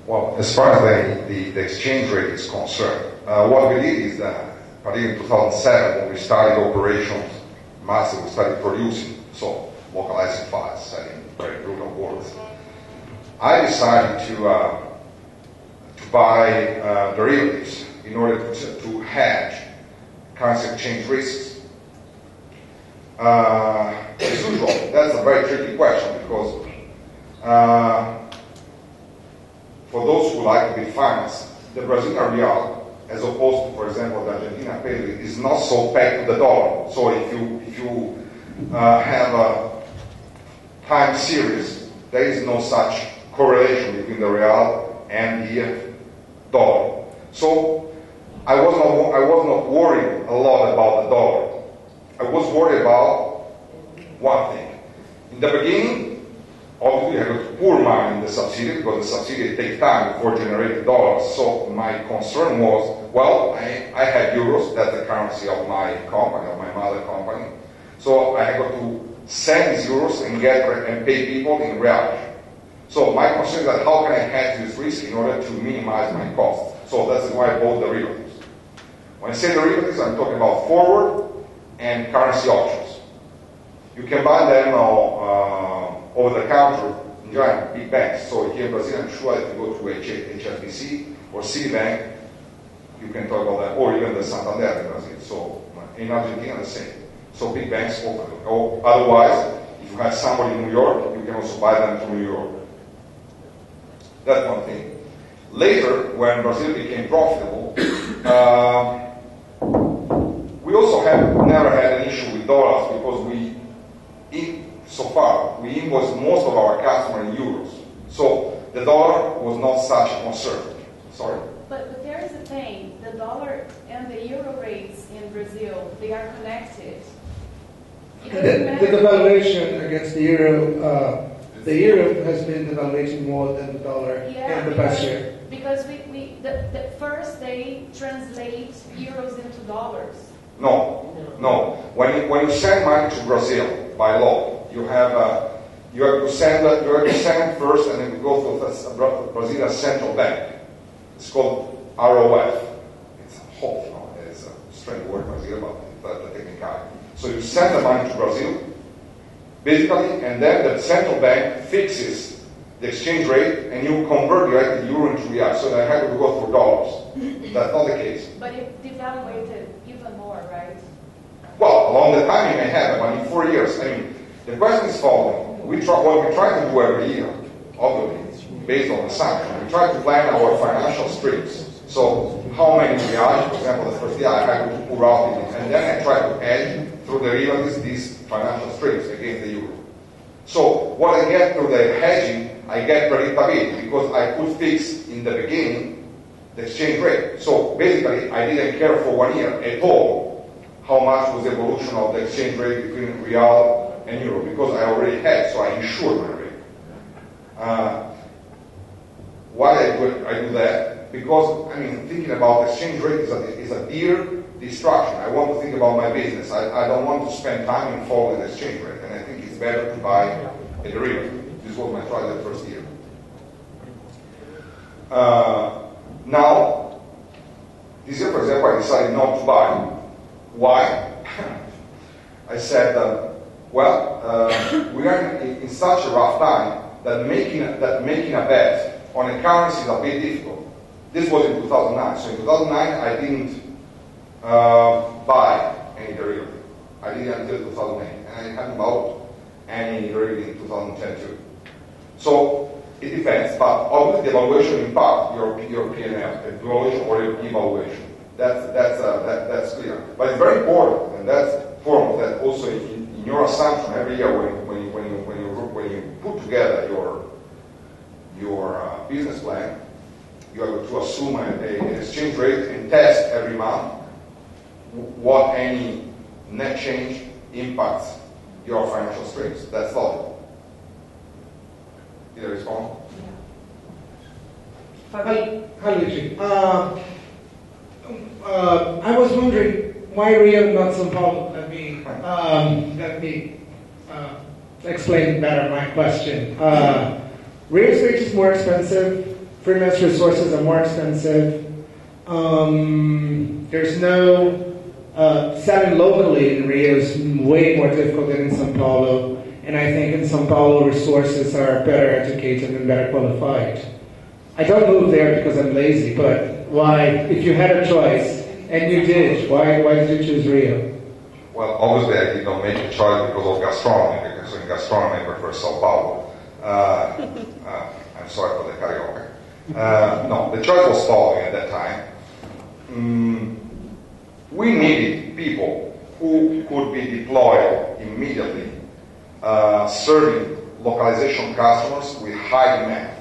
Well, as far as the exchange rate is concerned, what we did is that, particularly in 2007, when we started operations, we started producing, so localizing files, setting very brutal words, I decided to buy derivatives in order to hedge currency exchange risks. As usual, that's a very tricky question because for those who like to be famous, the Brazilian real, as opposed to, for example, the Argentina peso, is not so pegged to the dollar. So if you have a time series, there is no such correlation between the real and the dollar. So I was not worried a lot about the dollar. I was worried about one thing. In the beginning, obviously I had to pour money in the subsidiary because the subsidiary takes time before generating dollars. So my concern was, well, I had euros, that's the currency of my company, of my mother company. So I had to send these euros and pay people in reals. So my concern is that how can I hedge this risk in order to minimize my costs? So that's why I bought derivatives. When I say derivatives, I'm talking about forward and currency options. You can buy them over the counter in giant big banks. So here in Brazil, I'm sure if you go to HSBC or Citibank, you can talk about that, or even the Santander in Brazil. So in Argentina, the same. So big banks open it. Or otherwise, if you have somebody in New York, you can also buy them from New York. That's one thing. Later, when Brazil became profitable, we also never had an issue with dollars because so far we invoice most of our customers in euros. So the dollar was not such a concern. Sorry. But there is a thing, the dollar and the euro rates in Brazil, they are connected. The devaluation against the euro has been devaluating more than the dollar in the past year. Because first they translate euros into dollars. No. When you send money to Brazil by law, you have to send first, and then you go to the Brazilian central bank. It's called ROF. It's a strange word in Brazil, but the technicality. So you send the money to Brazil, basically, and then the central bank fixes the exchange rate, and you convert directly euro into real. So I had to go through dollars. That's not the case. But it devaluated even more, right? Well, along the time you may have, but in 4 years. I mean, the question is following. What we try to do every year, obviously, based on assumption, we try to plan our financial streams. So how many reais, for example, the first year I had to pour out it, and then I try to hedge through the derivatives these financial streams against the euro. So what I get through the hedging, I get predictability because I could fix in the beginning the exchange rate. So basically, I didn't care for 1 year at all how much was the evolution of the exchange rate between real and euro because I already had, so I insured my rate. Why I do that? Because, thinking about exchange rate is a dear distraction. I want to think about my business. I don't want to spend time in following the exchange rate, and I think it's better to buy a derivative. This was my try the first year. Now, this year, for example, I decided not to buy. Why? I said, we are in such a rough time that making a bet on a currency is a bit difficult. This was in 2009. So in 2009, I didn't buy any derivative. I did it until 2008. And I hadn't bought any derivative in 2010 too. So it depends, but obviously the evaluation impacts your P&L, the evaluation or your evaluation. That's clear. But it's very important, and that's foremost that also in your assumption every year when you put together your business plan, you have to assume an exchange rate and test every month what any net change impacts your financial streams. That's logical. Did I respond? Hi, Luigi. I was wondering why Rio, not São Paulo. Let me explain better my question. Real estate is more expensive. freelance resources are more expensive. There's no selling locally in Rio is way more difficult than in São Paulo, and I think in São Paulo resources are better educated and better qualified. I don't move there because I'm lazy, but why? If you had a choice, and you did, why did you choose Rio? Well, obviously I did not make a choice because of gastronomy, because in gastronomy I prefer Sao Paulo. I'm sorry for the karaoke. No, the choice was following at that time. We needed people who could be deployed immediately, serving localization customers with high demand.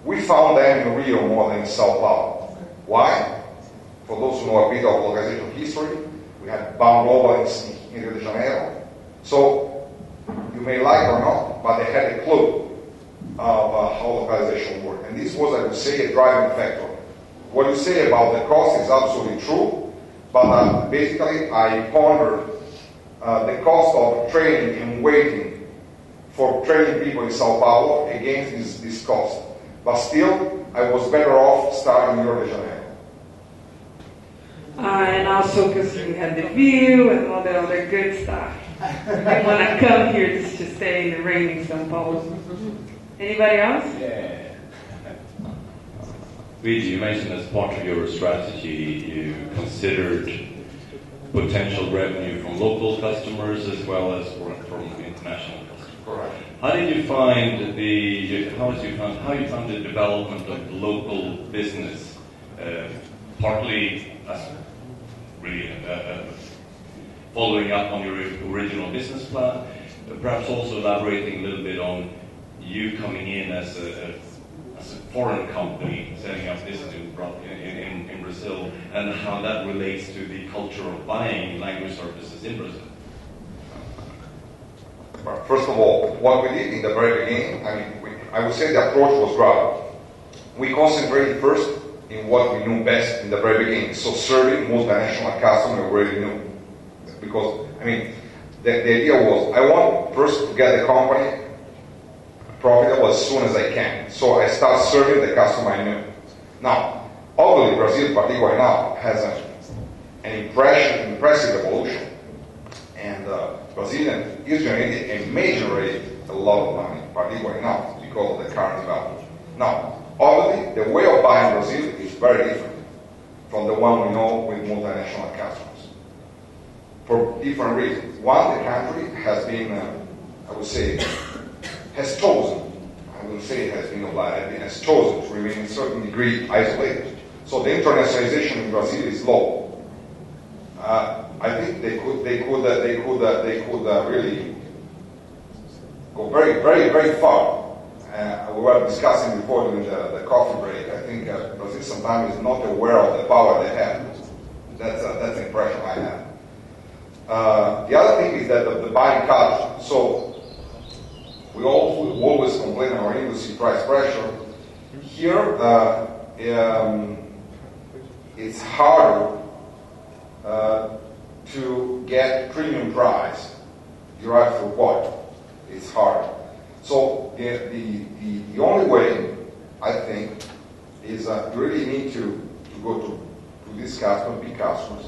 We found them in Rio more than in Sao Paulo. Why? For those who know a bit of localization history, we had Bound Global in Rio de Janeiro. So, you may like it or not, but they had a clue of how localization worked. And this was, I would say, a driving factor. What you say about the cost is absolutely true, but basically I pondered the cost of training and waiting for training people in Sao Paulo against this cost. But still, I was better off starting in Rio de Janeiro. And also because we had the view and all the other good stuff. I want to come here just to stay in the rainy São Paulo. Anybody else? Yeah. Luigi, you mentioned as part of your strategy, you considered potential revenue from local customers as well as from international customers. Correct. How did you find how you found the development of local business, partly as really following up on your original business plan, perhaps also elaborating a little bit on you coming in as a foreign company setting up business in Brazil, and how that relates to the culture of buying language services in Brazil. First of all, what we did in the very beginning, I would say the approach was gradual. We concentrated first in what we knew best in the very beginning, so serving multinational customers we already knew. Because, the idea was, I want first to get the company profitable as soon as I can. So I start serving the customer I knew. Now, obviously Brazil, particularly now, has an impressive evolution. And Brazilian is generating a major rate, a lot of money, particularly now, because of the current development. Now, obviously, the way of buying Brazil is very different from the one we know with multinational customers. For different reasons. One, the country has been, I would say, has chosen, I wouldn't say it has been obliged, it has chosen to remain in a certain degree isolated. So the internationalization in Brazil is low. I think they could really go very, very, very far. We were discussing before during the coffee break. I think Brazil sometimes is not aware of the power they have. That's the impression I have. The other thing is that the buying culture. So we always complain in our industry price pressure. Here, it's harder to get premium price derived from quality. It's hard. So the only way, I think, is you really need to go to these customers, big customers,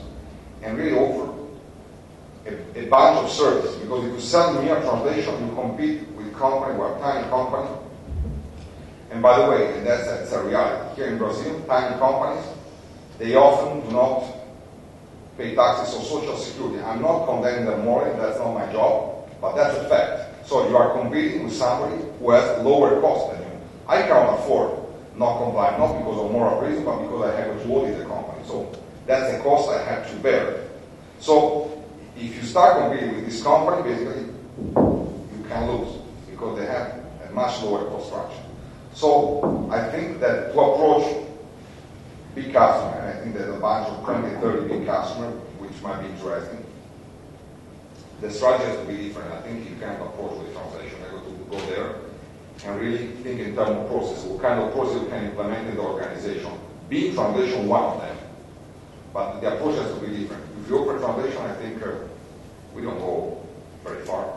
and really offer a bunch of services. Because if you sell mere translation, you compete with company, with a tiny company. And by the way, and that's a reality. Here in Brazil, tiny companies, they often do not pay taxes or social security. I'm not condemning them morally, that's not my job, but that's a fact. So you are competing with somebody who has lower cost than you. I cannot afford not comply, not because of moral reason, but because I have to audit the company. So that's the cost I have to bear. So if you start competing with this company, basically, you can lose because they have a much lower cost structure. So I think that to approach big customers, and I think there's a bunch of 20, 30 big customers, which might be interesting, the strategy has to be different. I think you can't approach with translation. I got to go there and really think in terms of process. What kind of process you can implement in the organization? Being translation one of them. But the approach has to be different. If you offer translation, I think we don't go very far.